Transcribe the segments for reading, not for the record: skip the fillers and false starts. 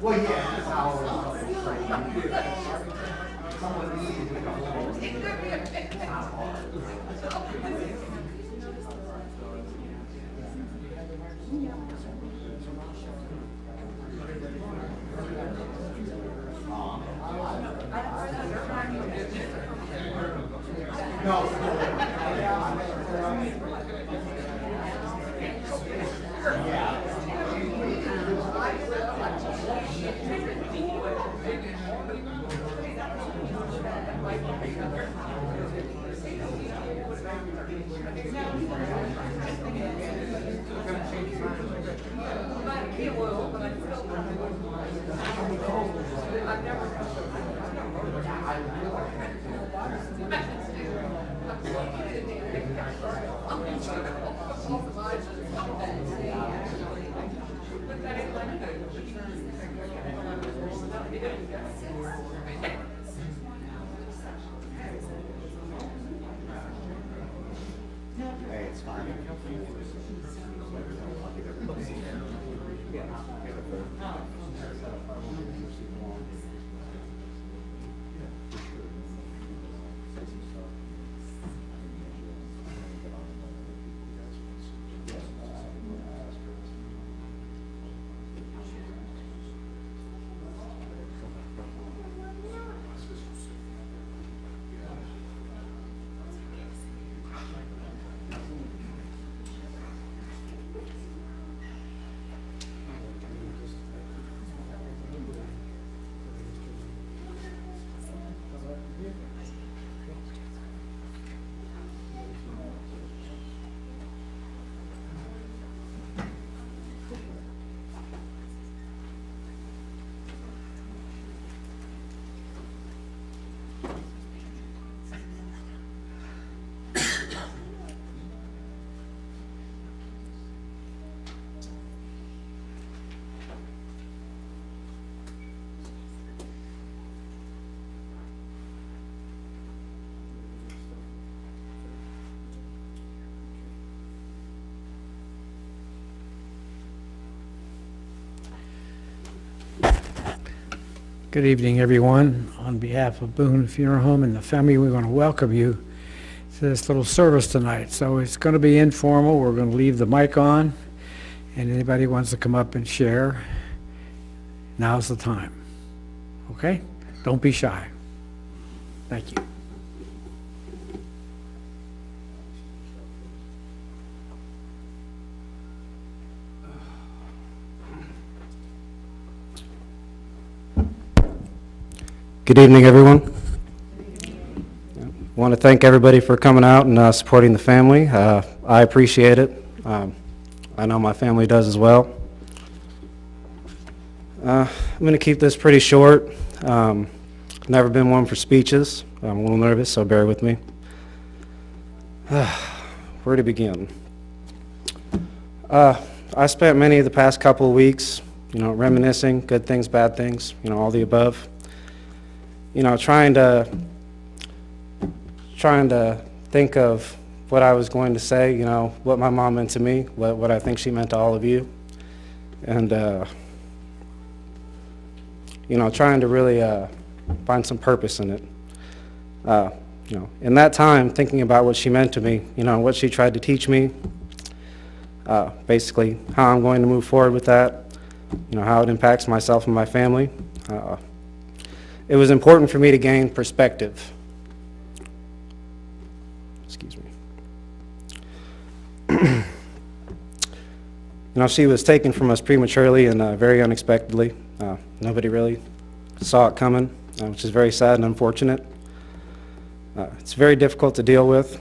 Well, yeah, that's how someone needs to Hey, it's fine. Good evening, everyone. On behalf of Boone Funeral Home and the family, we want to welcome you to this little service tonight. So it's going to be informal. We're going to leave the mic on, and anybody who wants to come up and share, now's the time. Okay? Don't be shy. Thank you. Good evening, everyone. I want to thank everybody for coming out and supporting the family. I appreciate it. I know my family does as well. I'm going to keep this pretty short. Never been one for speeches. I'm a little nervous, so bear with me. Where to begin? I spent many of the past couple of weeks, reminiscing, good things, bad things, all the above. Trying to think of what I was going to say, what my mom meant to me, what I think she meant to all of you, and trying to really find some purpose in it. In that time, thinking about what she meant to me, what she tried to teach me, basically how I'm going to move forward with that, how it impacts myself and my family. It was important for me to gain perspective. Excuse me. She was taken from us prematurely and very unexpectedly. Nobody really saw it coming, which is very sad and unfortunate. It's very difficult to deal with.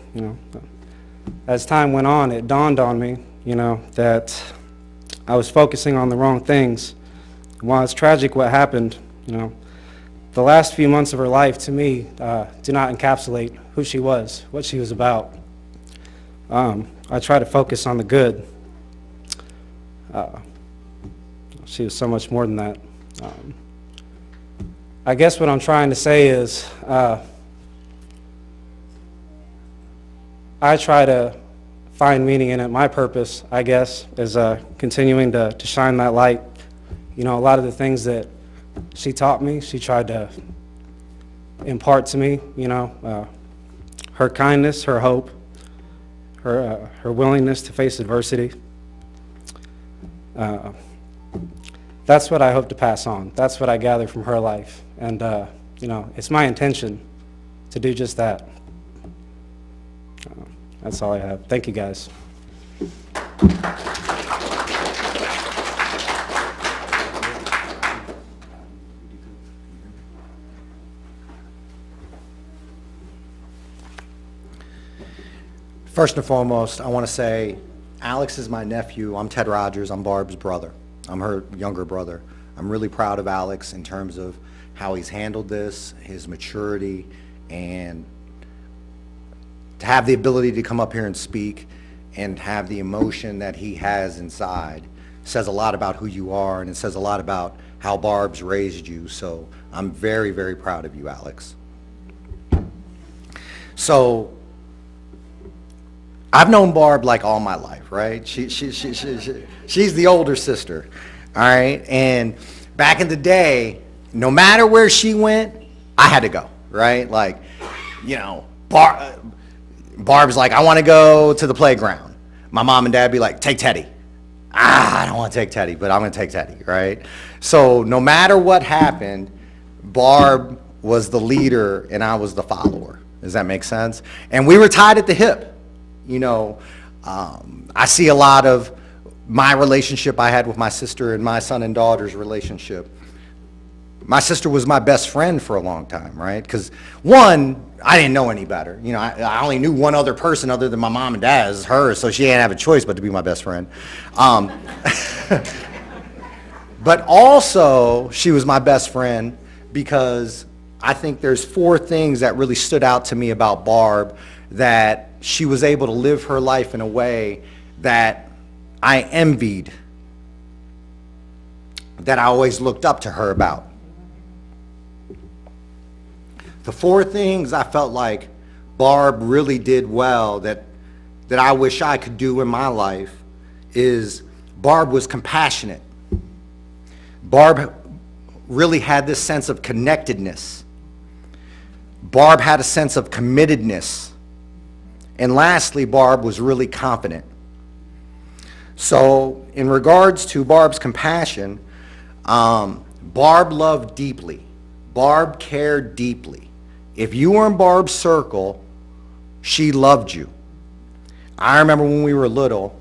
As time went on, it dawned on me, that I was focusing on the wrong things. While it's tragic what happened, the last few months of her life, to me, do not encapsulate who she was, what she was about. I try to focus on the good. She was so much more than that. I guess what I'm trying to say is, I try to find meaning in it. My purpose, I guess, is continuing to shine that light. A lot of the things that she taught me, she tried to impart to me, her kindness, her hope, her willingness to face adversity. That's what I hope to pass on. That's what I gather from her life. And, it's my intention to do just that. That's all I have. Thank you, guys. First and foremost, I want to say Alex is my nephew. I'm Ted Rogers. I'm Barb's brother. I'm her younger brother. I'm really proud of Alex in terms of how he's handled this, his maturity, and to have the ability to come up here and speak and have the emotion that he has inside says a lot about who you are, and it says a lot about how Barb's raised you. So I'm very, very proud of you, Alex. So I've known Barb like all my life, right? She's the older sister, all right? And back in the day, no matter where she went, I had to go, right? Like, you know, Barb's like, I want to go to the playground. My mom and dad be like, take Teddy. I don't want to take Teddy, but I'm going to take Teddy, right? So no matter what happened, Barb was the leader and I was the follower. Does that make sense? And we were tied at the hip. You know, I see a lot of my relationship I had with my sister and my son and daughter's relationship. My sister was my best friend for a long time, right? Because one, I didn't know any better. You know, I only knew one other person other than my mom and dad, is her, so she didn't have a choice but to be my best friend. But also, she was my best friend because I think there's 4 things that really stood out to me about Barb, that she was able to live her life in a way that I envied, that I always looked up to her about. The 4 things I felt like Barb really did well that I wish I could do in my life is Barb was compassionate. Barb really had this sense of connectedness. Barb had a sense of committedness. And lastly, Barb was really confident. So in regards to Barb's compassion, Barb loved deeply. Barb cared deeply. If you were in Barb's circle, she loved you. I remember when we were little,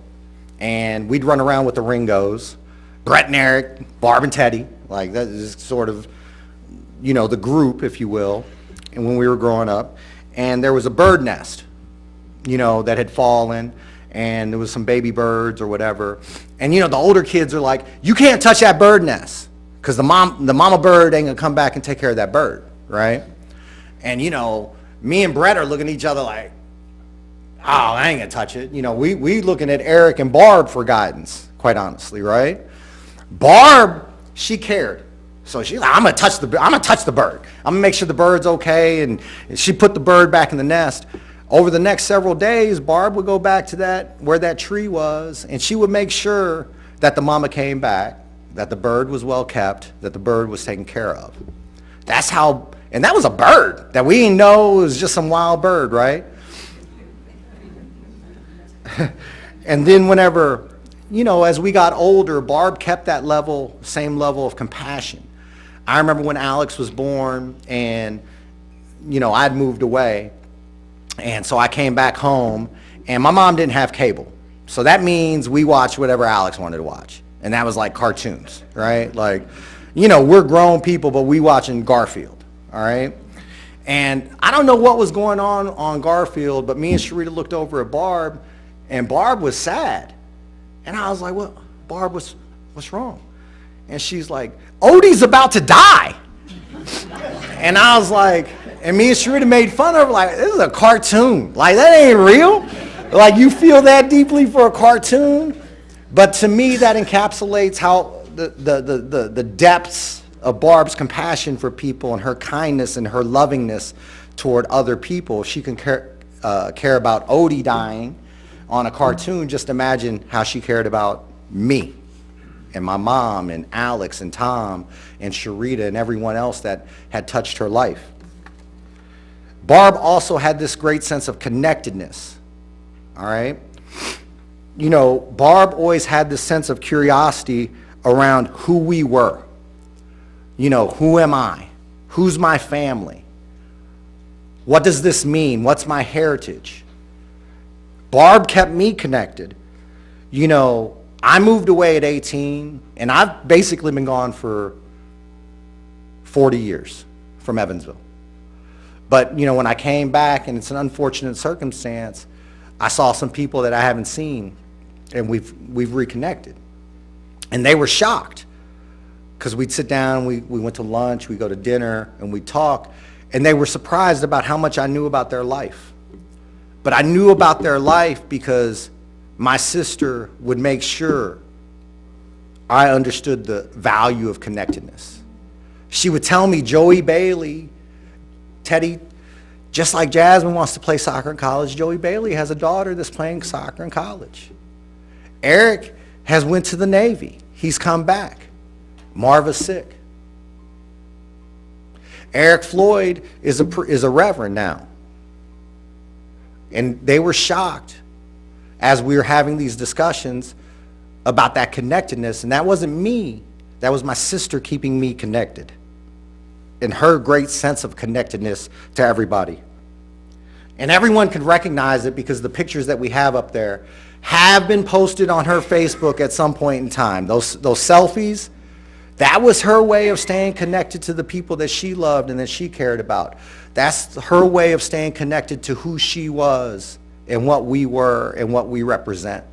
and we'd run around with the Ringos, Brett and Eric, Barb and Teddy, like that is sort of, you know, the group, if you will, and when we were growing up. And there was a bird nest, you know, that had fallen, and there was some baby birds or whatever. And, you know, the older kids are like, you can't touch that bird nest, because the mama bird ain't gonna come back and take care of that bird, right? And, you know, me and Brett are looking at each other like, oh, I ain't gonna touch it. You know, we looking at Eric and Barb for guidance, quite honestly, right? Barb, she cared. So she's like, I'm gonna touch the bird. I'm gonna make sure the bird's okay. And she put the bird back in the nest. Over the next several days, Barb would go back to where that tree was, and she would make sure that the mama came back, that the bird was well kept, that the bird was taken care of. That's how, and that was a bird that we didn't know was just some wild bird, right? And then whenever, you know, as we got older, Barb kept that same level of compassion. I remember when Alex was born and, you know, I'd moved away. And so I came back home, and my mom didn't have cable. So that means we watched whatever Alex wanted to watch. And that was like cartoons, right? Like, you know, we're grown people, but we watching Garfield, all right? And I don't know what was going on Garfield, but me and Sharita looked over at Barb, and Barb was sad. And I was like, well, Barb, what's wrong? And she's like, Odie's about to die. And I was like, and me and Sharita made fun of her, like, this is a cartoon. Like, that ain't real. Like, you feel that deeply for a cartoon? But to me, that encapsulates how the depths of Barb's compassion for people and her kindness and her lovingness toward other people. If she can care about Odie dying on a cartoon, just imagine how she cared about me and my mom and Alex and Tom and Sharita and everyone else that had touched her life. Barb also had this great sense of connectedness, all right? You know, Barb always had this sense of curiosity around who we were. You know, who am I? Who's my family? What does this mean? What's my heritage? Barb kept me connected. You know, I moved away at 18, and I've basically been gone for 40 years from Evansville. But, you know, when I came back, and it's an unfortunate circumstance, I saw some people that I haven't seen, and we've reconnected. And they were shocked, because we'd sit down, we went to lunch, we go to dinner, and we'd talk, and they were surprised about how much I knew about their life. But I knew about their life because my sister would make sure I understood the value of connectedness. She would tell me, Joey Bailey, Teddy, just like Jasmine wants to play soccer in college, Joey Bailey has a daughter that's playing soccer in college. Eric has went to the Navy. He's come back. Marva's sick. Eric Floyd is a reverend now. And they were shocked as we were having these discussions about that connectedness. And that wasn't me. That was my sister keeping me connected. And her great sense of connectedness to everybody. And everyone could recognize it because the pictures that we have up there have been posted on her Facebook at some point in time. Those selfies, that was her way of staying connected to the people that she loved and that she cared about. That's her way of staying connected to who she was and what we were and what we represent.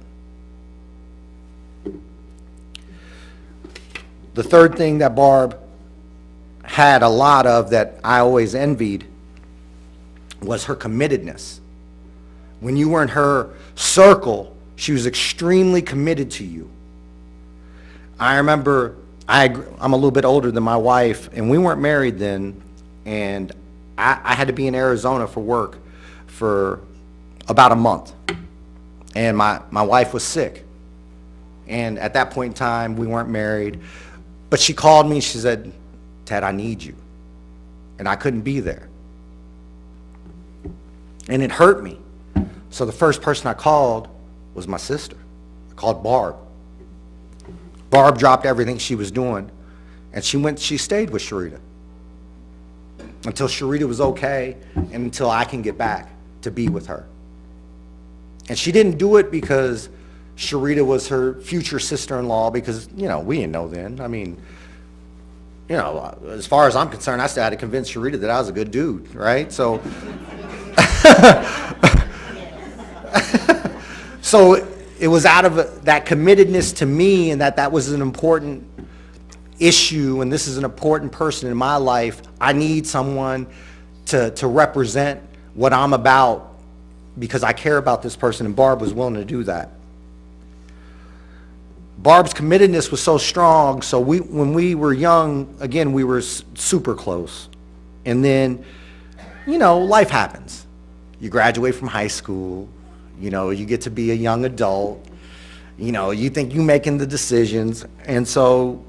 The third thing that Barb had a lot of that I always envied was her committedness. When you were in her circle, she was extremely committed to you. I remember, I'm a little bit older than my wife, and we weren't married then, and I had to be in Arizona for work for about a month. And my wife was sick. And at that point in time, we weren't married. But she called me and she said, Ted, I need you. And I couldn't be there. And it hurt me. So the first person I called was my sister. I called Barb. Barb dropped everything she was doing, and she stayed with Sharita until Sharita was okay and until I can get back to be with her. And she didn't do it because Sharita was her future sister-in-law, because, we didn't know then. I mean, as far as I'm concerned, I still had to convince Sharita that I was a good dude, right? So, so it was out of that committedness to me, and that was an important issue, and this is an important person in my life. I need someone to represent what I'm about because I care about this person, and Barb was willing to do that. Barb's committedness was so strong, so when we were young, again, we were super close. And then, life happens. You graduate from high school, you get to be a young adult, you think you're making the decisions, and so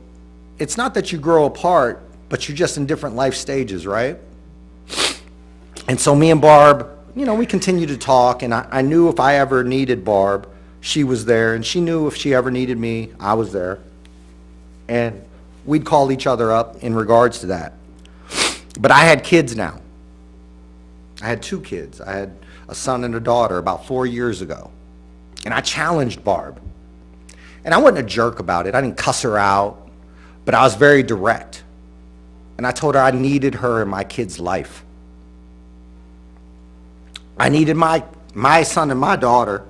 it's not that you grow apart, but you're just in different life stages, right? And so me and Barb, we continued to talk, and I knew if I ever needed Barb, she was there, and she knew if she ever needed me, I was there. And we'd call each other up in regards to that. But I had kids now. I had 2 kids. I had a son and a daughter about 4 years ago. And I challenged Barb. And I wasn't a jerk about it. I didn't cuss her out, but I was very direct. And I told her I needed her in my kid's life. I needed my son and my daughter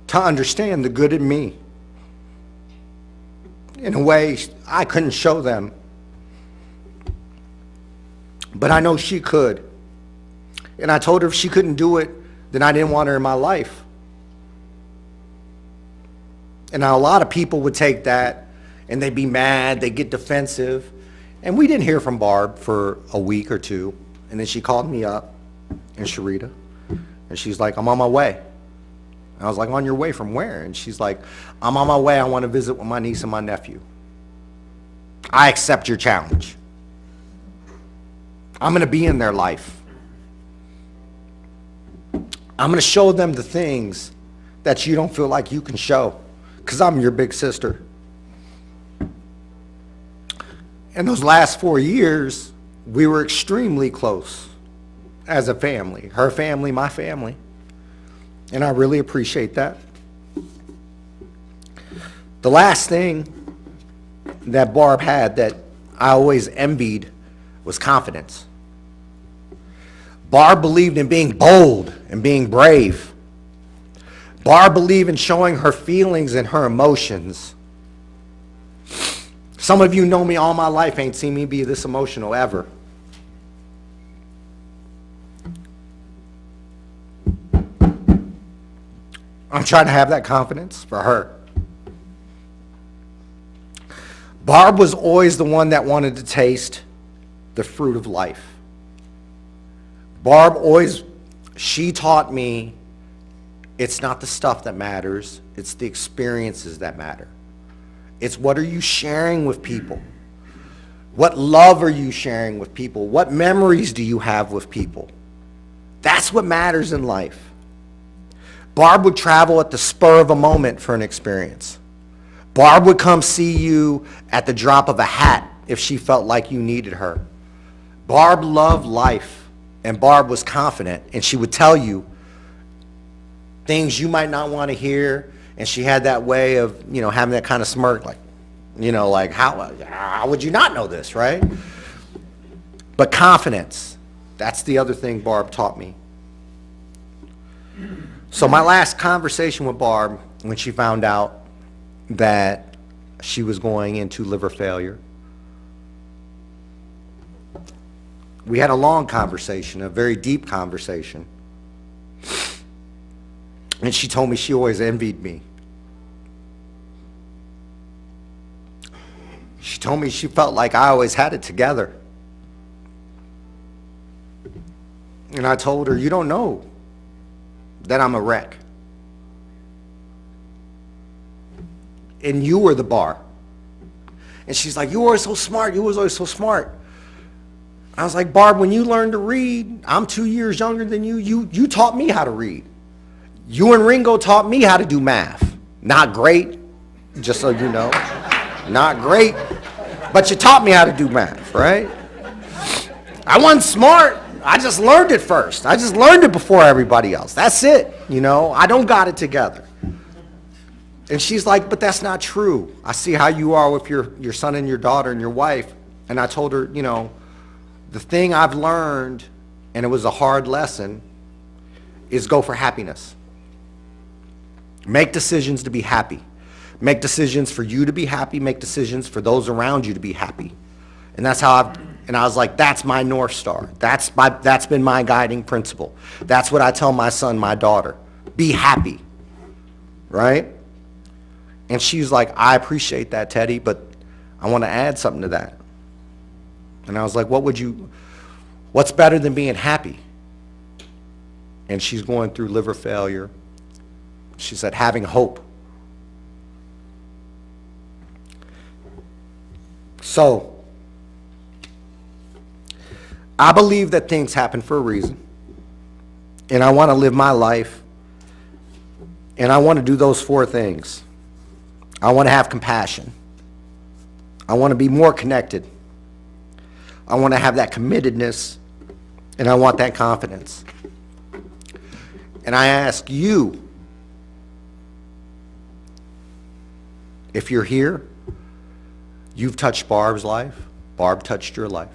to understand the good in me in a way I couldn't show them. But I know she could. And I told her if she couldn't do it, then I didn't want her in my life. And now a lot of people would take that and they'd be mad, they'd get defensive. And we didn't hear from Barb for a week or 2. And then she called me up, and Sharita, and she's like, I'm on my way. And I was like, on your way from where? And she's like, I'm on my way. I want to visit with my niece and my nephew. I accept your challenge. I'm going to be in their life. I'm going to show them the things that you don't feel like you can show, because I'm your big sister. In those last 4 years, we were extremely close as a family. Her family, my family. And I really appreciate that. The last thing that Barb had that I always envied was confidence. Barb believed in being bold and being brave. Barb believed in showing her feelings and her emotions. Some of you know me all my life, ain't seen me be this emotional ever. I'm trying to have that confidence for her. Barb was always the one that wanted to taste the fruit of life. She taught me it's not the stuff that matters, it's the experiences that matter. It's what are you sharing with people? What love are you sharing with people? What memories do you have with people? That's what matters in life. Barb would travel at the spur of a moment for an experience. Barb would come see you at the drop of a hat if she felt like you needed her. Barb loved life, and Barb was confident, and she would tell you things you might not want to hear, and she had that way of, having that kind of smirk, like, how would you not know this, right? But confidence, that's the other thing Barb taught me. So my last conversation with Barb, when she found out that she was going into liver failure, we had a long conversation, a very deep conversation. And she told me she always envied me. She told me she felt like I always had it together. And I told her, you don't know that I'm a wreck. And you were the bar. And she's like, you were so smart. You was always so smart. I was like, Barb, when you learned to read, I'm 2 years younger than you. You taught me how to read. You and Ringo taught me how to do math. Not great, just so you know. Not great, but you taught me how to do math, right? I wasn't smart. I just learned it first. I just learned it before everybody else. That's it, I don't got it together. And she's like, but that's not true. I see how you are with your son and your daughter and your wife. And I told her, the thing I've learned, and it was a hard lesson, is go for happiness. Make decisions to be happy. Make decisions for you to be happy. Make decisions for those around you to be happy. And that's how I was like, that's my North Star. That's been my guiding principle. That's what I tell my son, my daughter. Be happy, right? And she's like, I appreciate that, Teddy, but I want to add something to that. And I was like, what's better than being happy? And she's going through liver failure. She said, having hope. So, I believe that things happen for a reason. And I want to live my life. And I want to do those 4 things. I want to have compassion. I want to be more connected. I want to have that committedness. And I want that confidence. And I ask you, if you're here, you've touched Barb's life, Barb touched your life.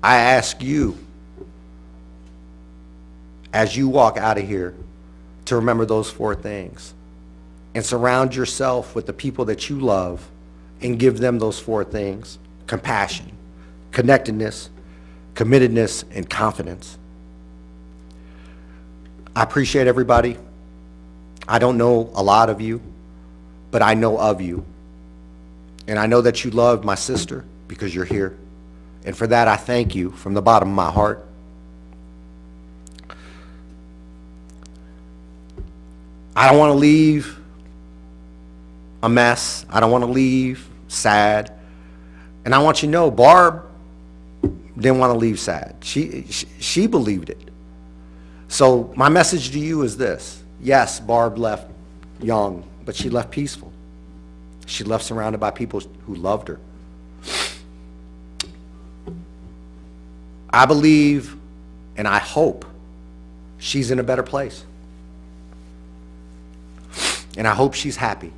I ask you, as you walk out of here, to remember those 4 things and surround yourself with the people that you love and give them those 4 things: compassion, connectedness, committedness, and confidence. I appreciate everybody. I don't know a lot of you, but I know of you. And I know that you love my sister because you're here. And for that, I thank you from the bottom of my heart. I don't want to leave a mess. I don't want to leave sad. And I want you to know, Barb didn't want to leave sad. She believed it. So my message to you is this. Yes, Barb left young, but she left peaceful. She left surrounded by people who loved her. I believe and I hope she's in a better place. And I hope she's happy.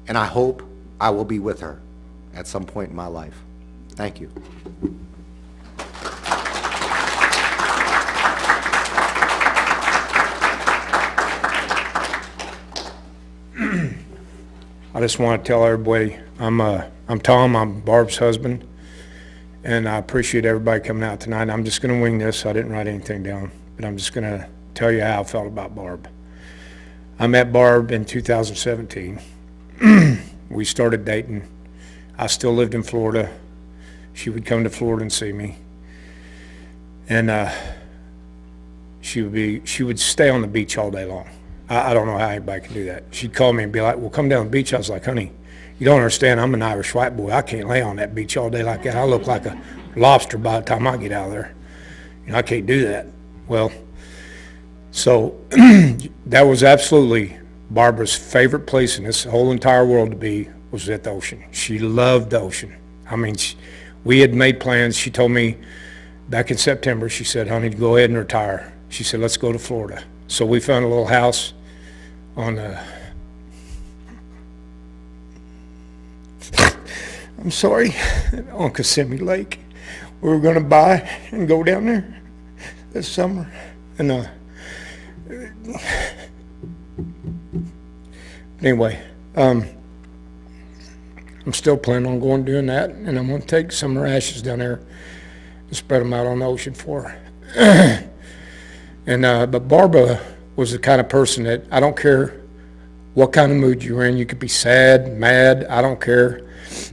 And I hope I will be with her at some point in my life. Thank you. I just want to tell everybody, I'm Tom, I'm Barb's husband, and I appreciate everybody coming out tonight. I'm just going to wing this. I didn't write anything down, but I'm just going to tell you how I felt about Barb. I met Barb in 2017. We started dating. I still lived in Florida. She would come to Florida and see me. And she would stay on the beach all day long. I don't know how anybody can do that. She'd call me and be like, well, come down to the beach. I was like, honey, you don't understand. I'm an Irish white boy. I can't lay on that beach all day like that. I look like a lobster by the time I get out of there. You know, I can't do that. Well, so that was absolutely Barbara's favorite place in this whole entire world to be, was at the ocean. She loved the ocean. I mean, we had made plans. She told me back in September, she said, honey, go ahead and retire. She said, let's go to Florida. So we found a little house on I'm sorry, on Kissimmee Lake. We were going to buy and go down there this summer. And anyway, I'm still planning on going doing that, and I'm going to take some of her ashes down there and spread them out on the ocean for her. And but Barbara was the kind of person that I don't care what kind of mood you're in. You could be sad, mad, I don't care.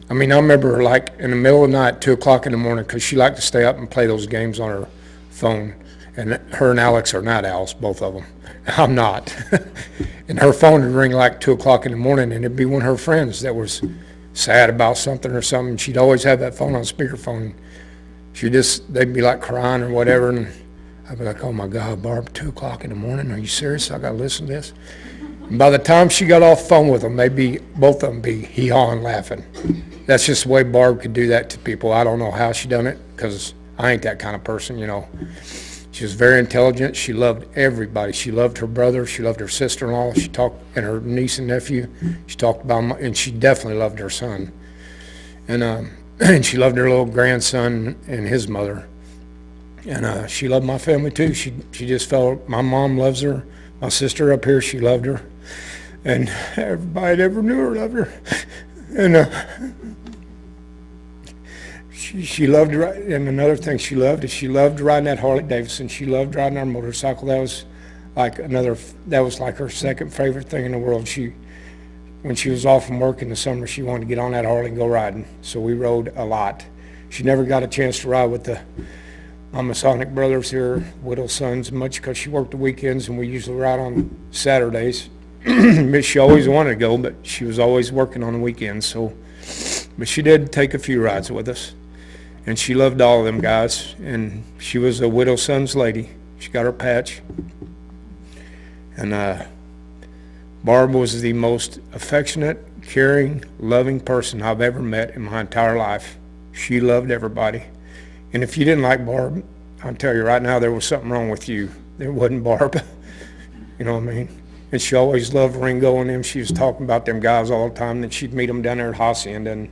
I mean, I remember her like in the middle of the night, 2 o'clock in the morning, because she liked to stay up and play those games on her phone. And her and Alex are night owls, both of them. I'm not. And her phone would ring like 2 o'clock in the morning, and it'd be one of her friends that was sad about something or something. She'd always have that phone on speakerphone. They'd be like crying or whatever, and I'd be like, oh my God, Barb, 2 o'clock in the morning, are you serious? I gotta listen to this? And by the time she got off the phone with them, both of them be hee-hawing laughing. That's just the way Barb could do that to people. I don't know how she done it, because I ain't that kind of person, you know. She was very intelligent. She loved everybody. She loved her brother. She loved her sister-in-law. And her niece and nephew. She talked about and she definitely loved her son. And and she loved her little grandson and his mother. And she loved my family too. She just felt, my mom loves her. My sister up here, she loved her. And everybody that ever knew her loved her. And she loved to ride. And another thing she loved is she loved riding that Harley Davidson. She loved riding our motorcycle. That was like her second favorite thing in the world. When she was off from work in the summer, she wanted to get on that Harley and go riding. So we rode a lot. She never got a chance to ride with the Masonic brothers here, widow sons, much because she worked the weekends and we usually ride on Saturdays. She always wanted to go, but she was always working on the weekends. But she did take a few rides with us, and she loved all of them guys. And she was a widow son's lady. She got her patch. And Barb was the most affectionate, caring, loving person I've ever met in my entire life. She loved everybody. And if you didn't like Barb, I'll tell you right now, there was something wrong with you. It wasn't Barb. You know what I mean? And she always loved Ringo and them. She was talking about them guys all the time. Then she'd meet them down there at Hacienda and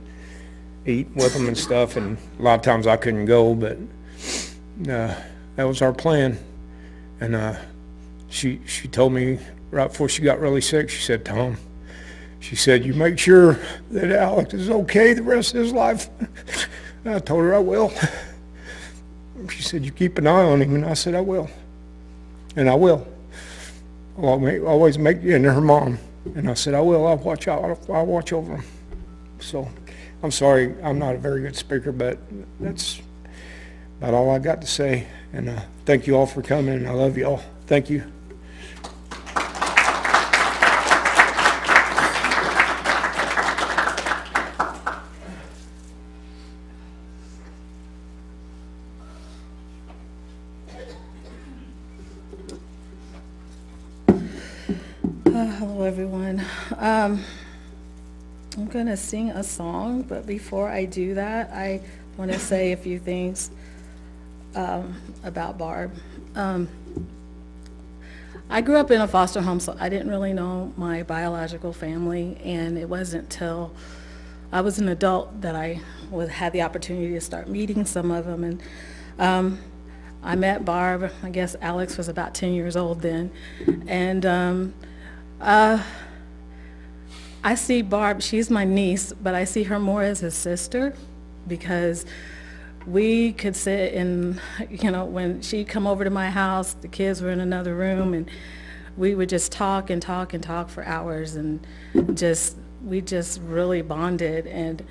eat with them and stuff. And a lot of times I couldn't go, but that was our plan. And she told me right before she got really sick, she said, Tom, she said, you make sure that Alex is okay the rest of his life. And I told her I will. She said, you keep an eye on him. And I said, I will. And I will. I'll always make you, and her mom. And I said, I will. I'll watch out. I'll watch over him. So I'm sorry, I'm not a very good speaker, but that's about all I got to say. And thank you all for coming, and I love you all. Thank you. Hello, everyone. I'm going to sing a song, but before I do that, I want to say a few things about Barb. I grew up in a foster home, so I didn't really know my biological family, and it wasn't till I was an adult that I had the opportunity to start meeting some of them. And I met Barb, I guess Alex was about 10 years old then. And I see Barb, she's my niece, but I see her more as a sister, because we could sit and, when she'd come over to my house, the kids were in another room, and we would just talk and talk and talk for hours, and we just really bonded. And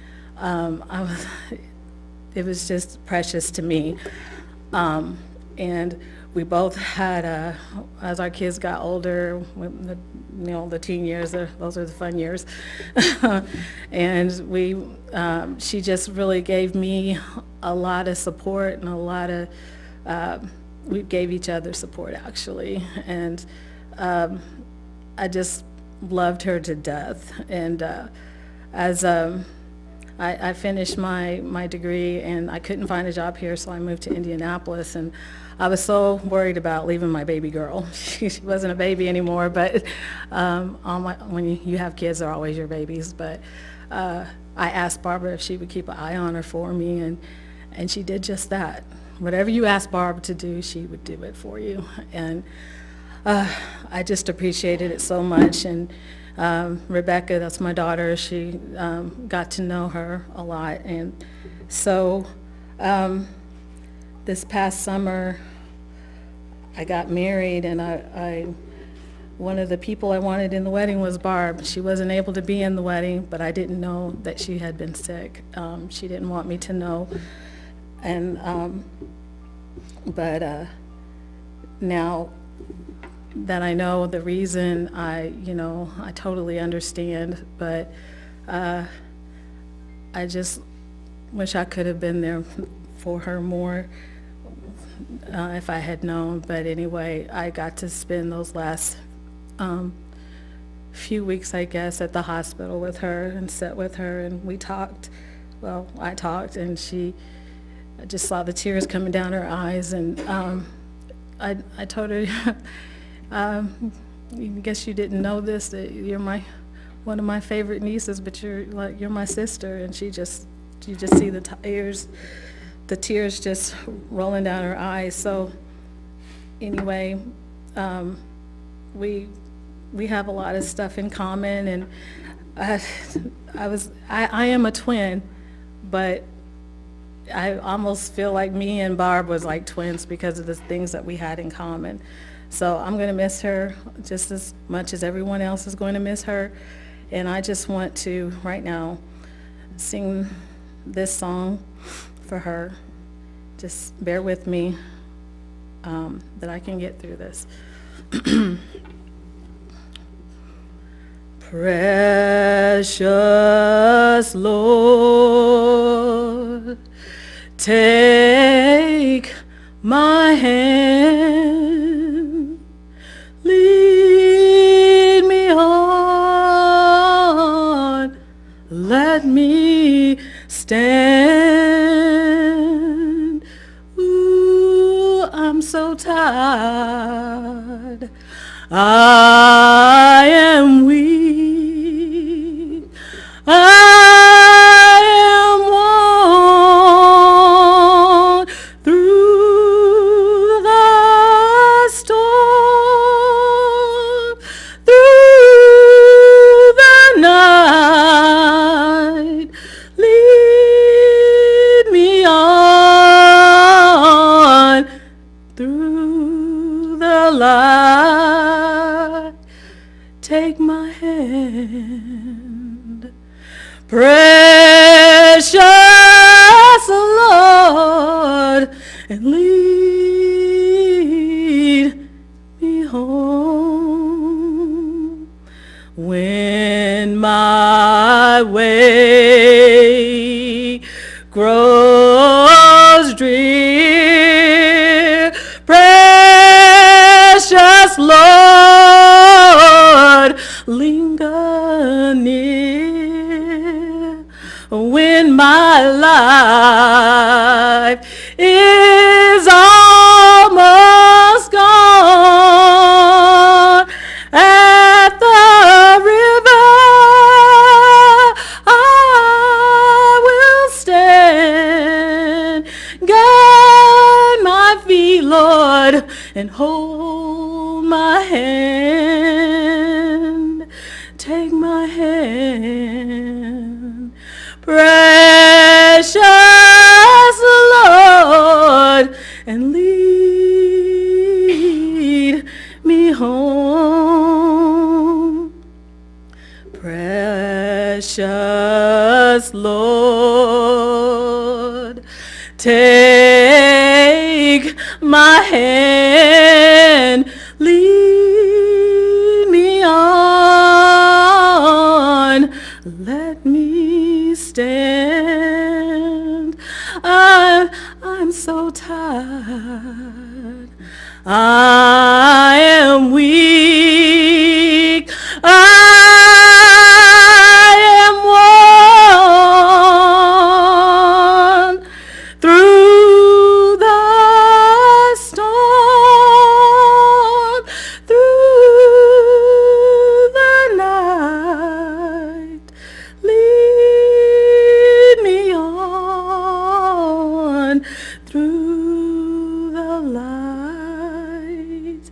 it was just precious to me. And we both had, as our kids got older, the teen years, those are the fun years. And she just really gave me a lot of support, and a lot of, we gave each other support, actually. And I just loved her to death. And as I finished my degree, and I couldn't find a job here, so I moved to Indianapolis. And I was so worried about leaving my baby girl. She wasn't a baby anymore, but when you have kids, they're always your babies. But I asked Barbara if she would keep an eye on her for me, and she did just that. Whatever you asked Barbara to do, she would do it for you. And I just appreciated it so much. And Rebecca, that's my daughter, she got to know her a lot. And so this past summer, I got married, and one of the people I wanted in the wedding was Barb. She wasn't able to be in the wedding, but I didn't know that she had been sick. She didn't want me to know. And but now that I know the reason, I totally understand. But I just wish I could have been there for her more if I had known. But anyway, I got to spend those last few weeks, I guess, at the hospital with her and sat with her, and we talked. Well, I talked, and I just saw the tears coming down her eyes. And I told her, I guess you didn't know this, that you're one of my favorite nieces, but you're my sister. And you just see the tears just rolling down her eyes. So anyway, we have a lot of stuff in common. And I am a twin, but I almost feel like me and Barb was like twins because of the things that we had in common. So I'm going to miss her just as much as everyone else is going to miss her. And I just want to, right now, sing this song for her. Just bear with me that I can get through this. Precious Lord, take my hand, lead me on, let me stand. Ooh, I'm so tired, I am weak, I am worn through the storm, through the night. Lead me on through the light. Take my hand, precious Lord, and lead me home. When my way grows drear, precious Lord, linger near. When my life is almost gone at the river, I and hold my hand. Take my hand, precious Lord, and lead me home. Precious Lord, take my hand, lead me on, let me stand. I'm so tired, I am weak, I am worn through the storm, through the night. Lead me on through the light.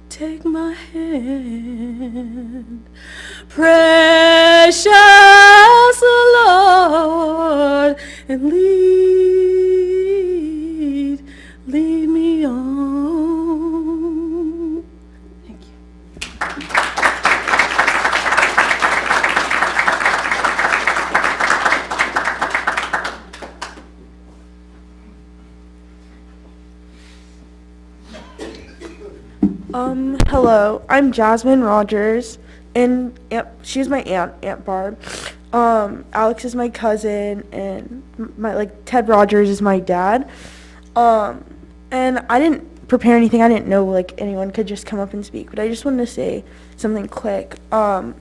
Take my hand, precious Lord, and lead me on. Thank you. Hello, I'm Jasmine Rogers, and she's my Aunt Barb. Alex is my cousin, and Ted Rogers is my dad. And I didn't prepare anything. I didn't know anyone could just come up and speak, but I just wanted to say something quick. Aunt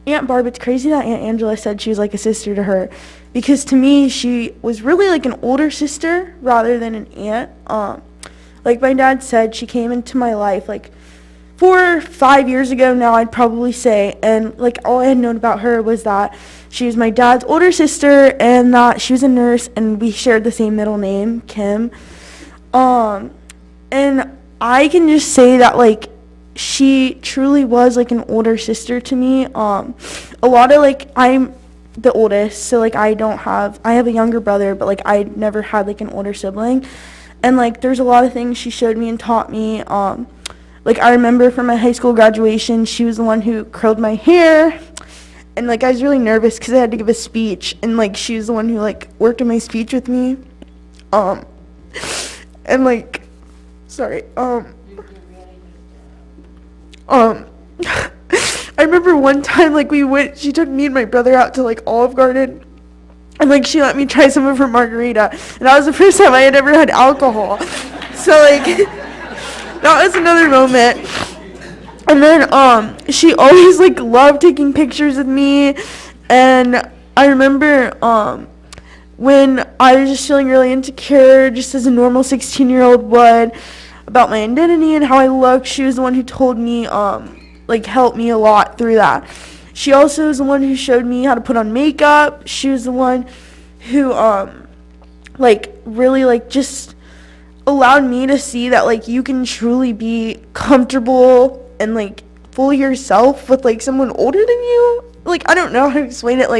Barb, it's crazy that Aunt Angela said she was like a sister to her, because to me she was really like an older sister rather than an aunt. Like my dad said, she came into my life 4 or 5 years ago now, I'd probably say, and all I had known about her was that she was my dad's older sister and that she was a nurse and we shared the same middle name, Kim. And I can just say that she truly was an older sister to me. A lot of I'm the oldest, so I have a younger brother, but I never had an older sibling. And there's a lot of things she showed me and taught me. I remember from my high school graduation, she was the one who curled my hair. And I was really nervous because I had to give a speech. And she was the one who worked on my speech with me. And sorry. I remember one time she took me and my brother out to Olive Garden. And she let me try some of her margarita. And that was the first time I had ever had alcohol. So that was another moment. And then she always loved taking pictures of me. And I remember when I was just feeling really insecure, just as a normal 16-year-old would, about my identity and how I looked, she was the one who told me, helped me a lot through that. She also was the one who showed me how to put on makeup. She was the one who, really, just allowed me to see that, you can truly be comfortable and, fully yourself with, someone older than you. I don't know how to explain it.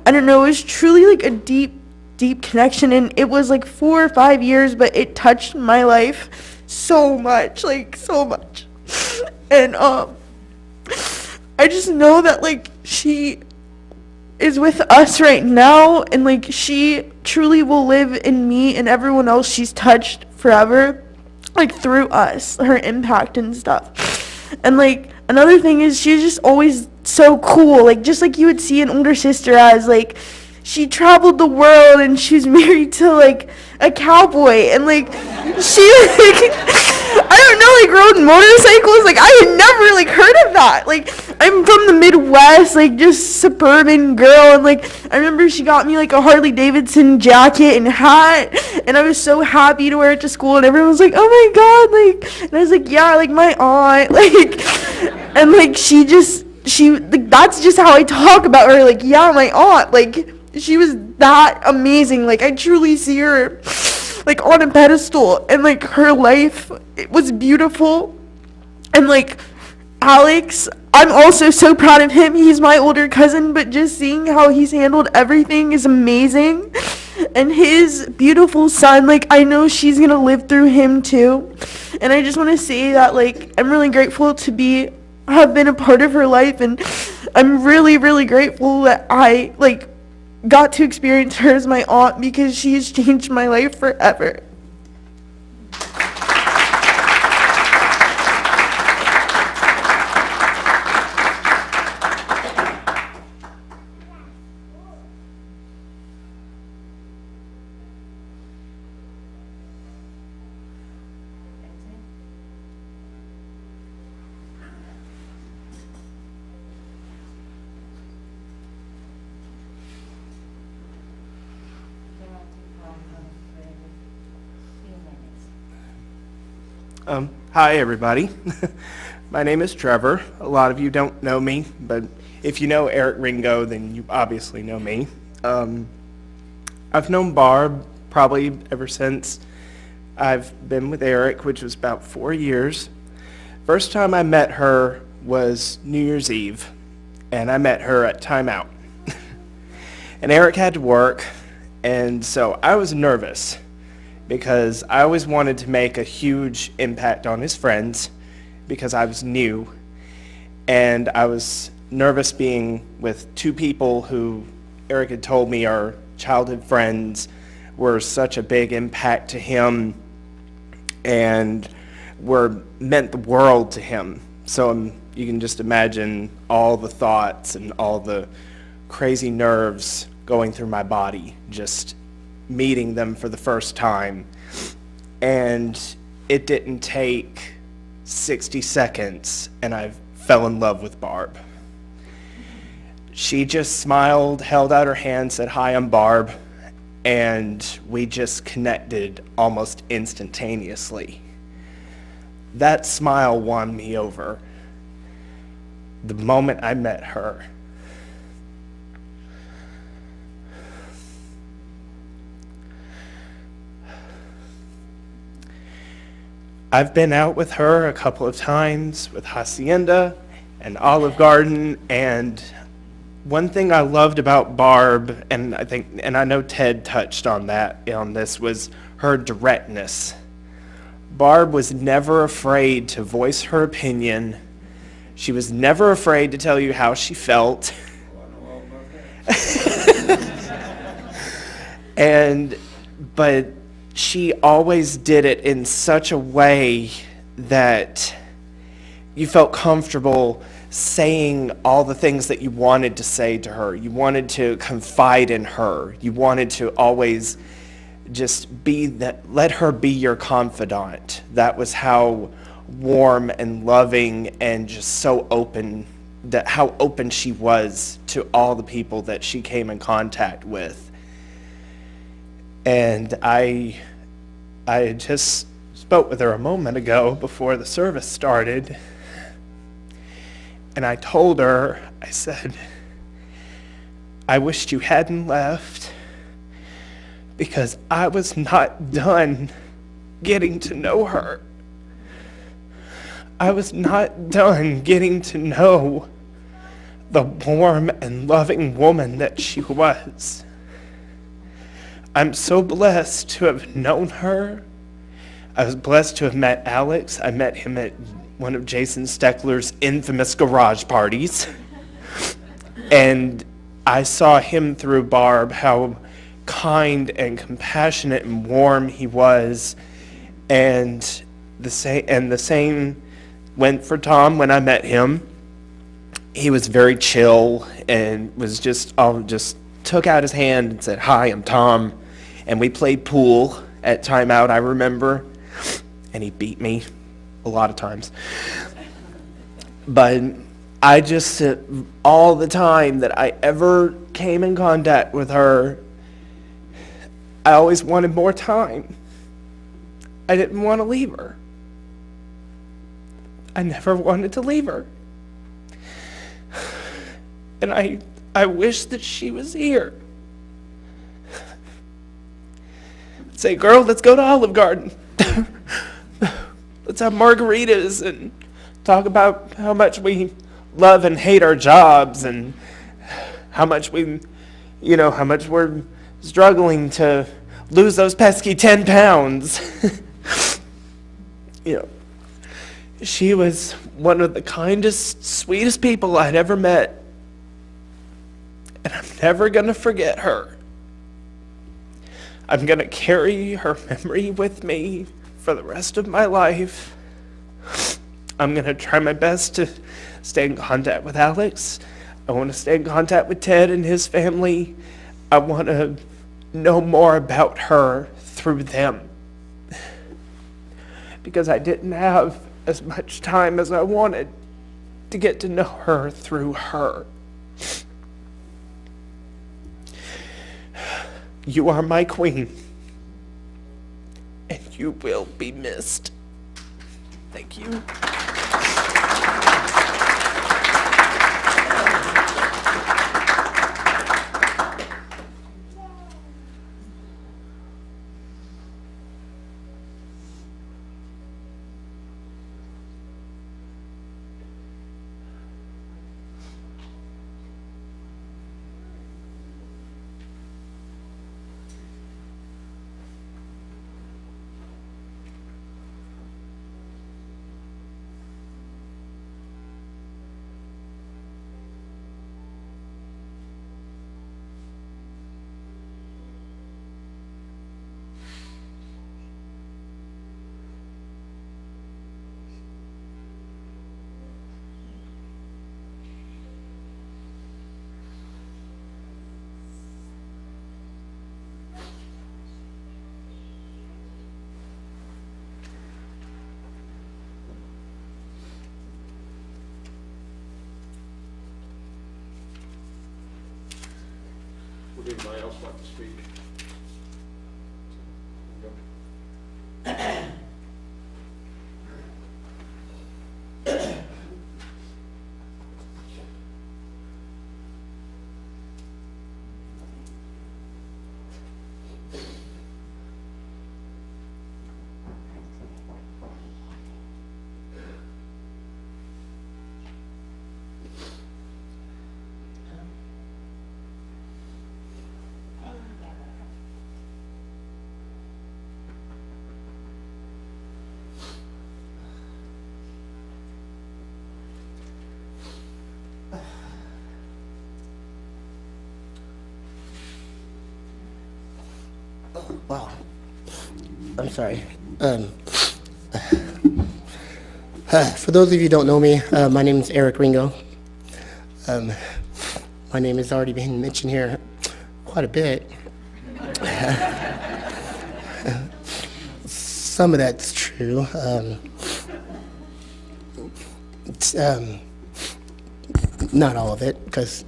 I don't know. It was truly, a deep, deep connection. And it was, 4 or 5 years, but it touched my life so much, so much. And, I just know that she is with us right now, and she truly will live in me and everyone else she's touched forever, through us, her impact and stuff. And another thing is she's just always so cool, just you would see an older sister as she traveled the world and she's married to a cowboy, and she I don't know, rode motorcycles. I had never heard of that. I'm from the Midwest, just suburban girl, and I remember she got me a Harley Davidson jacket and hat, and I was so happy to wear it to school, and everyone was oh my god, and I was yeah, my aunt, and she that's just how I talk about her, yeah, my aunt, she was that amazing. I truly see her like on a pedestal, and like her life, it was beautiful. And like Alex, I'm also so proud of him. He's my older cousin, but just seeing how he's handled everything is amazing. And his beautiful son, like, I know she's gonna live through him too. And I just want to say that, like, I'm really grateful to have been a part of her life, and I'm really, really grateful that I, like, got to experience her as my aunt, because she has changed my life forever. Hi, everybody. My name is Trevor. A lot of you don't know me, but if you know Eric Ringo, then you obviously know me. I've known Barb probably ever since I've been with Eric, which was about 4 years. First time I met her was New Year's Eve, and I met her at timeout. And Eric had to work, and so I was nervous, because I always wanted to make a huge impact on his friends because I was new, and I was nervous being with two people who Eric had told me are childhood friends, were such a big impact to him and meant the world to him. So you can just imagine all the thoughts and all the crazy nerves going through my body, just meeting them for the first time. And it didn't take 60 seconds and I fell in love with Barb. She just smiled, held out her hand, said, "Hi, I'm Barb," and we just connected almost instantaneously. That smile won me over the moment I met her. I've been out with her a couple of times with Hacienda and Olive Garden, and one thing I loved about Barb, and I know Ted touched on this, was her directness. Barb was never afraid to voice her opinion. She was never afraid to tell you how she felt. But she always did it in such a way that you felt comfortable saying all the things that you wanted to say to her. You wanted to confide in her. You wanted to always just let her be your confidant. That was how warm and loving and just so open, how open she was to all the people that she came in contact with. And I just spoke with her a moment ago before the service started, and I told her, I said, "I wished you hadn't left, because I was not done getting to know her. I was not done getting to know the warm and loving woman that she was. I'm so blessed to have known her. I was blessed to have met Alex. I met him at one of Jason Steckler's infamous garage parties. And I saw him through Barb, how kind and compassionate and warm he was. And the same went for Tom when I met him. He was very chill and was just took out his hand and said, "Hi, I'm Tom." And we played pool at timeout, I remember. And he beat me a lot of times. But I just, all the time that I ever came in contact with her, I always wanted more time. I didn't want to leave her. I never wanted to leave her. And I wish that she was here. say, girl, let's go to Olive Garden. Let's have margaritas and talk about how much we love and hate our jobs and how much how much we're struggling to lose those pesky 10 pounds. She was one of the kindest, sweetest people I'd ever met. And I'm never going to forget her. I'm going to carry her memory with me for the rest of my life. I'm going to try my best to stay in contact with Alex. I want to stay in contact with Ted and his family. I want to know more about her through them. Because I didn't have as much time as I wanted to get to know her through her. You are my queen, and you will be missed. Thank you. Would anybody else like to speak? Wow. I'm sorry. For those of you who don't know me, my name is Eric Ringo. My name has already been mentioned here quite a bit. Some of that's true. Not all of it, because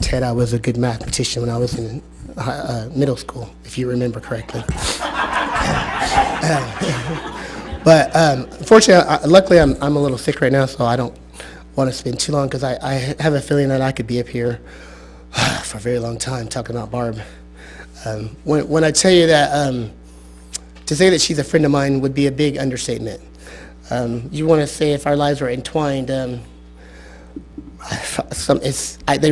Ted, I was a good mathematician when I was in middle school, if you remember correctly. But unfortunately, luckily, I'm a little sick right now, so I don't want to spend too long, because I have a feeling that I could be up here for a very long time talking about Barb. When I tell you that, to say that she's a friend of mine would be a big understatement. You want to say if our lives were entwined, they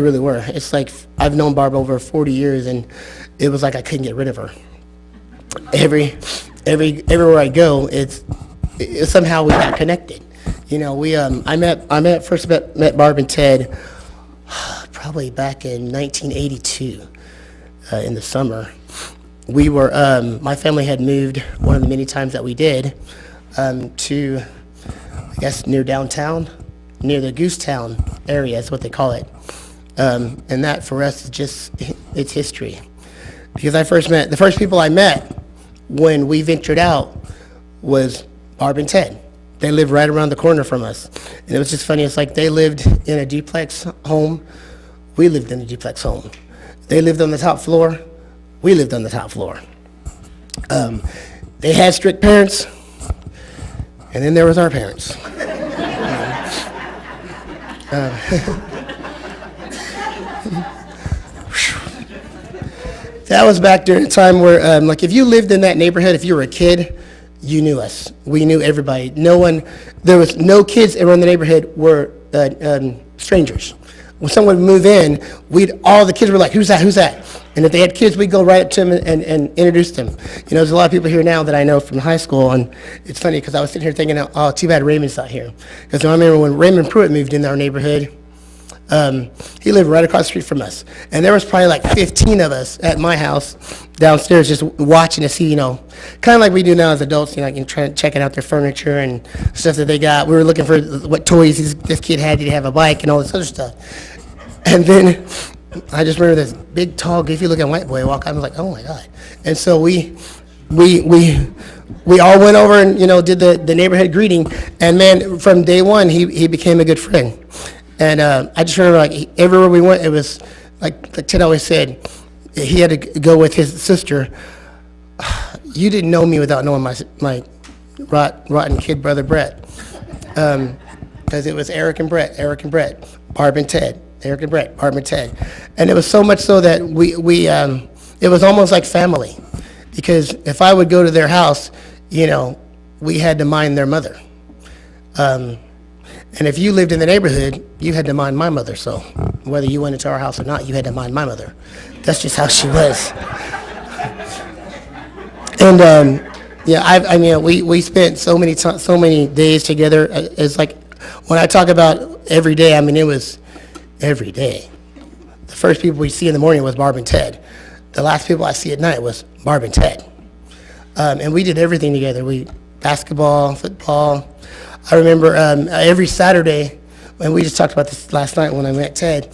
really were. It's like I've known Barb over 40 years, and it was like I couldn't get rid of her. Everywhere I go, it's somehow we got connected. You know, I first met Barb and Ted probably back in 1982 in the summer. We were my family had moved one of the many times that we did to, I guess, near downtown, near the Goosetown area is what they call it. And that for us is just, it's history. Because the first people I met when we ventured out was Barb and Ted. They lived right around the corner from us. And it was just funny, it's like they lived in a duplex home, we lived in a duplex home. They lived on the top floor, we lived on the top floor. They had strict parents, and then there was our parents. That was back during a time where, like, if you lived in that neighborhood, if you were a kid, you knew us. We knew everybody. There was no kids around the neighborhood were strangers. When someone would move in, all the kids were like, who's that, who's that? And if they had kids, we'd go right up to them and introduce them. You know, there's a lot of people here now that I know from high school, and it's funny because I was sitting here thinking, oh, too bad Raymond's not here. Because I remember when Raymond Pruitt moved in our neighborhood, he lived right across the street from us. And there was probably like 15 of us at my house downstairs just watching to see, you know, kind of like we do now as adults, you know, like trying checking out their furniture and stuff that they got. We were looking for what toys this kid had. Did he have a bike and all this other stuff? And then I just remember this big, tall, goofy-looking white boy walk. I was like, oh my God. And so we all went over and, you know, did the neighborhood greeting. And man, from day one, he became a good friend. And I just remember, like, everywhere we went, it was, like Ted always said, he had to go with his sister. You didn't know me without knowing my rotten kid brother, Brett. Because it was Eric and Brett, Barb and Ted, Eric and Brett, Barb and Ted. And it was so much so that it was almost like family. Because if I would go to their house, you know, we had to mind their mother. And if you lived in the neighborhood, you had to mind my mother. So whether you went into our house or not, you had to mind my mother. That's just how she was. And yeah, I mean, we spent so many days together. It's like when I talk about every day, I mean, it was every day. The first people we see in the morning was Barb and Ted. The last people I see at night was Barb and Ted. And we did everything together. Basketball, football. I remember every Saturday, and we just talked about this last night when I met Ted,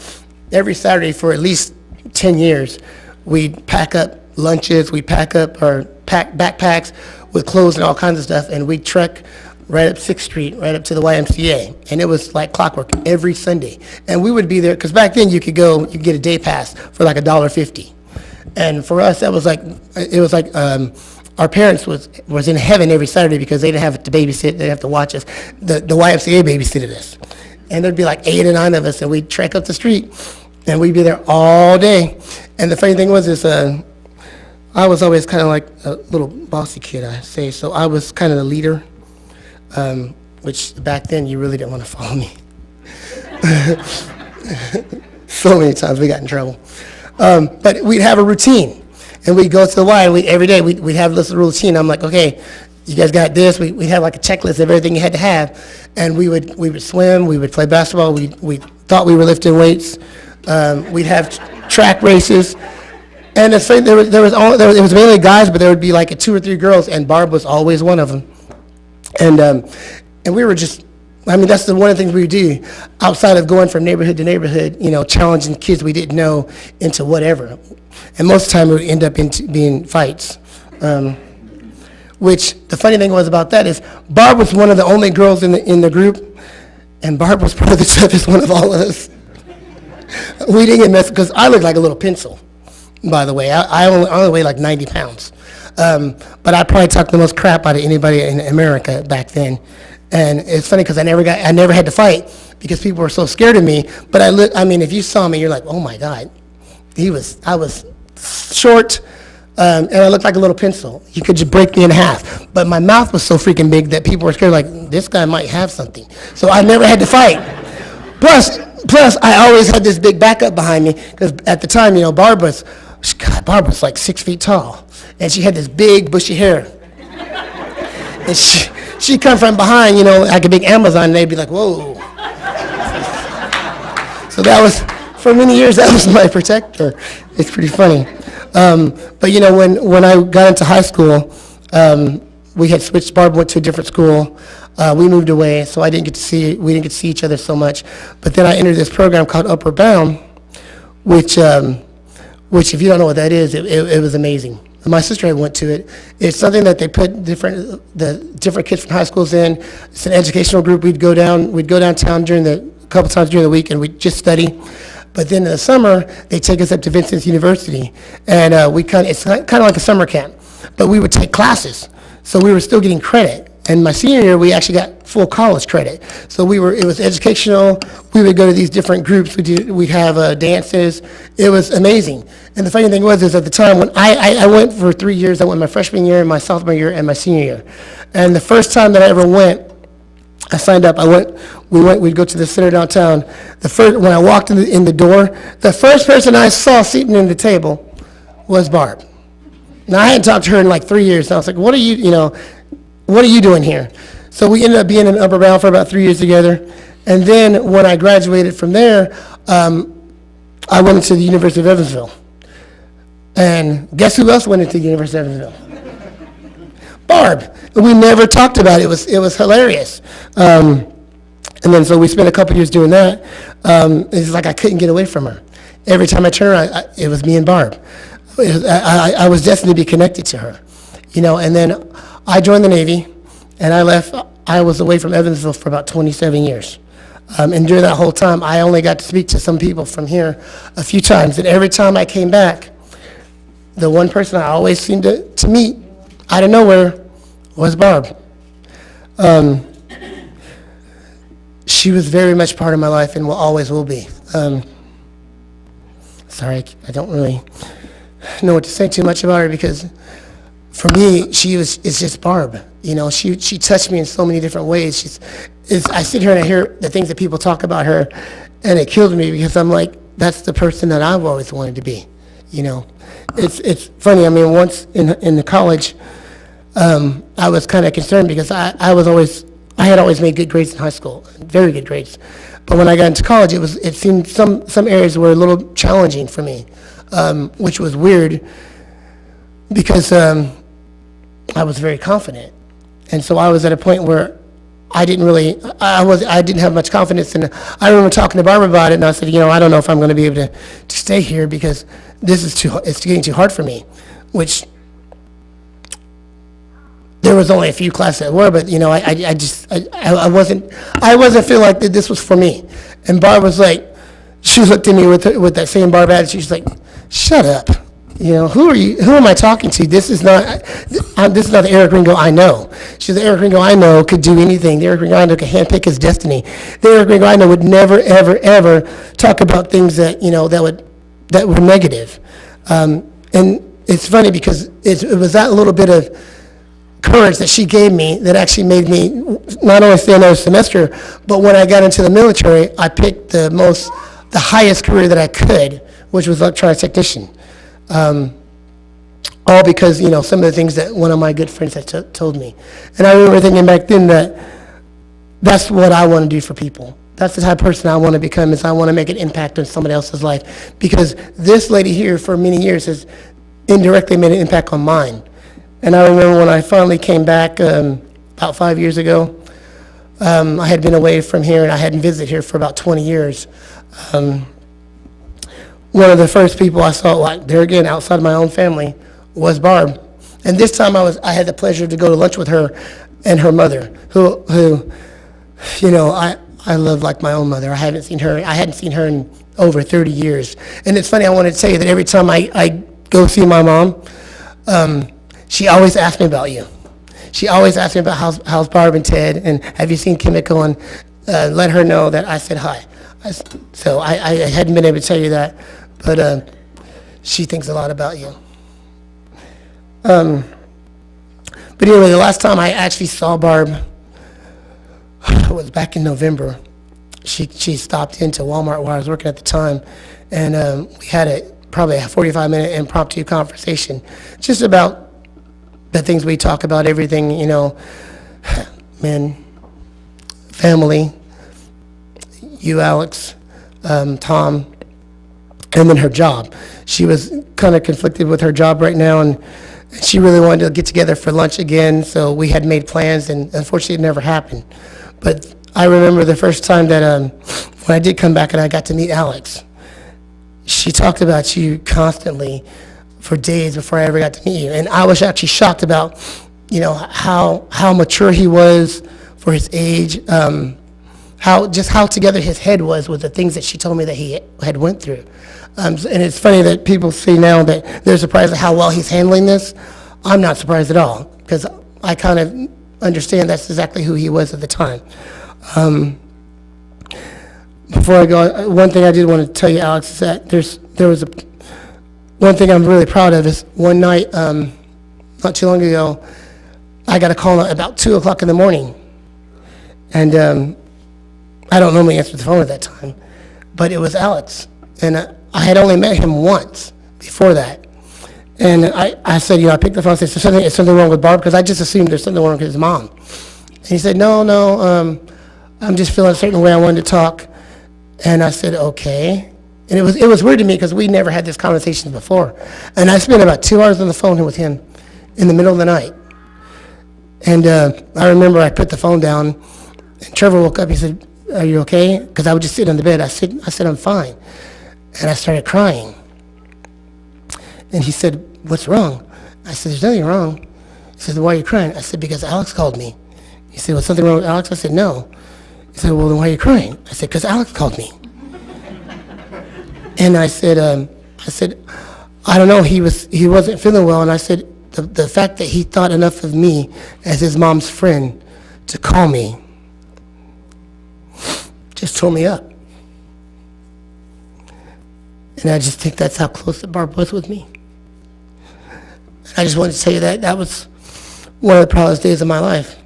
every Saturday for at least 10 years, we'd pack up lunches, we'd pack up our backpacks with clothes and all kinds of stuff, and we'd trek right up 6th Street, right up to the YMCA. And it was like clockwork every Sunday. And we would be there, because back then you could get a day pass for like $1.50. And for us, that was like, it was like, our parents was in heaven every Saturday because they didn't have to babysit, they didn't have to watch us. The YMCA babysitted us. And there'd be like 8 or 9 of us, and we'd trek up the street, and we'd be there all day. And the funny thing was I was always kind of like a little bossy kid, I say. So I was kind of the leader, which back then you really didn't want to follow me. So many times we got in trouble. But we'd have a routine. And we'd go to the Y, and every day we'd have this routine. I'm like, okay, you guys got this. We'd have like a checklist of everything you had to have. And we would swim, we would play basketball, we thought we were lifting weights. We'd have track races. And it's funny, there was mainly guys, but there would be like 2 or 3 girls, and Barb was always one of them. And we were just, I mean, that's one of the things we do outside of going from neighborhood to neighborhood, you know, challenging kids we didn't know into whatever. And most of the time it would end up being fights. Which the funny thing was about that is Barb was one of the only girls in the group, and Barb was probably the toughest one of all of us. We didn't get messed because I looked like a little pencil, by the way. I only weigh like 90 pounds. But I probably talked the most crap out of anybody in America back then. And it's funny because I never had to fight because people were so scared of me. But I mean, if you saw me, you're like, oh my God. I was short, and I looked like a little pencil. You could just break me in half. But my mouth was so freaking big that people were scared, like, this guy might have something. So I never had to fight. Plus, I always had this big backup behind me, because at the time, you know, Barbara's like 6 feet tall, and she had this big, bushy hair. And she'd come from behind, you know, like a big Amazon, and they'd be like, whoa. So that was... For many years, that was my protector. It's pretty funny. But you know, when I got into high school, we had switched. Barb went to a different school. We moved away, so we didn't get to see each other so much. But then I entered this program called Upward Bound, which if you don't know what that is, it was amazing. My sister went to it. It's something that they put the different kids from high schools in. It's an educational group. We'd go downtown a couple times during the week, and we'd just study. But then in the summer, they take us up to Vincent's University, and it's kind of like a summer camp. But we would take classes, so we were still getting credit. And my senior year, we actually got full college credit. So it was educational. We would go to these different groups. We'd have dances. It was amazing. And the funny thing is at the time when I went for 3 years, I went my freshman year, my sophomore year, and my senior year. And the first time that I ever went, I signed up. We'd go to the center downtown. When I walked in the door, the first person I saw sitting in the table was Barb. Now, I hadn't talked to her in like 3 years, and I was like, what are you doing here? So we ended up being in Upper Bound for about 3 years together. And then when I graduated from there, I went into the University of Evansville. And guess who else went into the University of Evansville? Barb. We never talked about it. It was hilarious. And then so we spent a couple years doing that. It's like I couldn't get away from her. Every time I turned around, it was me and Barb. I was destined to be connected to her. And then I joined the Navy, and I left. I was away from Evansville for about 27 years. And during that whole time, I only got to speak to some people from here a few times. And every time I came back, the one person I always seemed to meet out of nowhere was Barb. She was very much part of my life and always will be. Sorry, I don't really know what to say too much about her because for me, it's just Barb. She touched me in so many different ways. I sit here and I hear the things that people talk about her, and it kills me because I'm like, that's the person that I've always wanted to be. It's funny. I mean, once in the college, I was kind of concerned because I had always made good grades in high school, very good grades. But when I got into college, it seemed some areas were a little challenging for me, which was weird because I was very confident, and so I was at a point where I didn't have much confidence. And I remember talking to Barbara about it, and I said, I don't know if I'm going to be able to stay here because it's getting too hard for me, which there was only a few classes that were, but I wasn't feeling like that this was for me. And Barb was like, she looked at me with that same Barb attitude. She's like, shut up. Who are you? Who am I talking to? This is not the Eric Ringo I know. She's the Eric Ringo I know could do anything. The Eric Ringo I know could handpick his destiny. The Eric Ringo I know would never, ever, ever talk about things that were negative. And it's funny because it was that little bit of courage that she gave me that actually made me not only stay another semester, but when I got into the military, I picked the highest career that I could, which was electronics technician. All because, some of the things that one of my good friends had told me. And I remember thinking back then that's what I want to do for people. That's the type of person I want to become, is I want to make an impact on somebody else's life. Because this lady here for many years has indirectly made an impact on mine. And I remember when I finally came back about 5 years ago, I had been away from here and I hadn't visited here for about 20 years. One of the first people I saw, there again, outside of my own family, was Barb. And this time I had the pleasure to go to lunch with her and her mother, who I love like my own mother. I hadn't seen her in over 30 years. And it's funny, I wanted to tell you that every time I go see my mom, she always asks me about you. She always asks me about how's Barb and Ted, and have you seen Kimiko, and let her know that I said hi. So I hadn't been able to tell you that, but she thinks a lot about you. But anyway, the last time I actually saw Barb was back in November. She stopped into Walmart where I was working at the time, and we had probably a 45-minute impromptu conversation just about the things we talk about, everything, men, family, you, Alex, Tom, and then her job. She was kind of conflicted with her job right now, and she really wanted to get together for lunch again, so we had made plans, and unfortunately it never happened. But I remember the first time that when I did come back and I got to meet Alex, she talked about you constantly for days before I ever got to meet you. And I was actually shocked about, how mature he was for his age, how together his head was with the things that she told me that he had went through. And it's funny that people say now that they're surprised at how well he's handling this. I'm not surprised at all, because I kind of understand that's exactly who he was at the time. Before I go, one thing I did want to tell you, Alex, is that one thing I'm really proud of is one night, not too long ago, I got a call at about 2 o'clock in the morning. And I don't normally answer the phone at that time, but it was Alex. And I had only met him once before that. And I said, I picked the phone and said, is something wrong with Barb? Because I just assumed there's something wrong with his mom. And he said, no, I'm just feeling a certain way. I wanted to talk. And I said, okay. And it was weird to me because we never had this conversation before. And I spent about 2 hours on the phone with him in the middle of the night. And I remember I put the phone down, and Trevor woke up. He said, are you okay? Because I would just sit on the bed. I said, I'm fine. And I started crying. And he said, what's wrong? I said, there's nothing wrong. He said, why are you crying? I said, because Alex called me. He said, was something wrong with Alex? I said, no. He said, well, then why are you crying? I said, because Alex called me. And I said, I don't know, he wasn't feeling well. And I said, the fact that he thought enough of me as his mom's friend to call me just tore me up. And I just think that's how close that Barb was with me. I just wanted to tell you that was one of the proudest days of my life,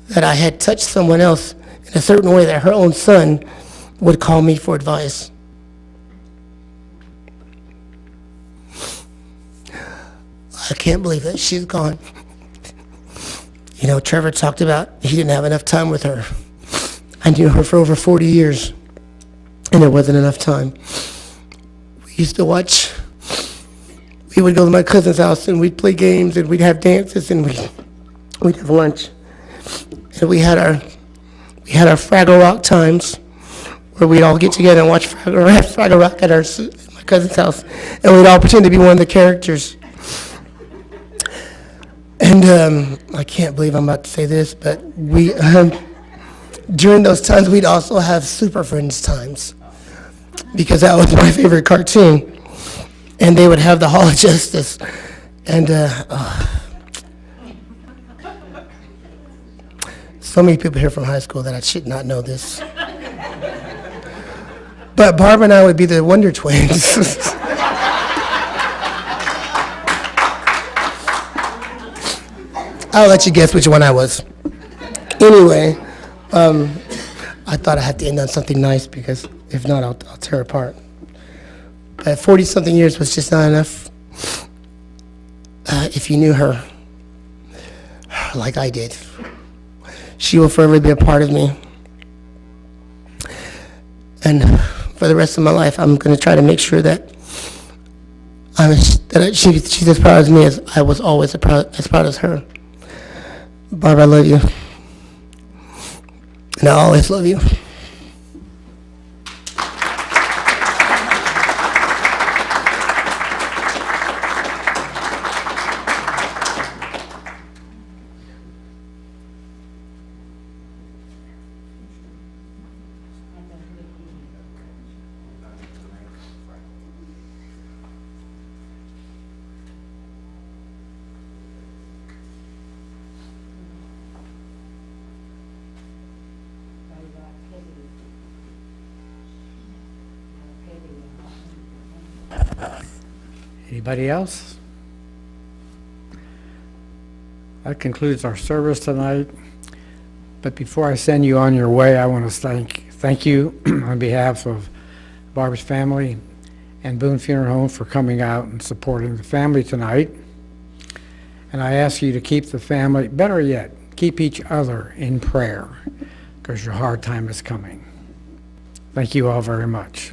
that I had touched someone else in a certain way that her own son would call me for advice. I can't believe that she's gone. Trevor talked about he didn't have enough time with her. I knew her for over 40 years, and it wasn't enough time. We used to watch. We would go to my cousin's house, and we'd play games, and we'd have dances, and we'd have lunch. And we had our Fraggle Rock times, where we'd all get together and watch Fraggle Rock at my cousin's house, and we'd all pretend to be one of the characters. And I can't believe I'm about to say this, but we during those times we'd also have Super Friends times, because that was my favorite cartoon. And they would have the Hall of Justice, and so many people here from high school that I should not know this. But Barbara and I would be the Wonder Twins. I'll let you guess which one I was. Anyway, I thought I had to end on something nice, because if not, I'll tear apart. But 40-something years was just not enough. If you knew her like I did, she will forever be a part of me. And for the rest of my life, I'm going to try to make sure that she's as proud of me as I was always as proud as her. Barbara, I love you. And I always love you. Anybody else? That concludes our service tonight. But before I send you on your way, I want to thank you on behalf of Barb's family and Boone Funeral Home for coming out and supporting the family tonight. And I ask you to keep the family, better yet, keep each other in prayer, because your hard time is coming. Thank you all very much.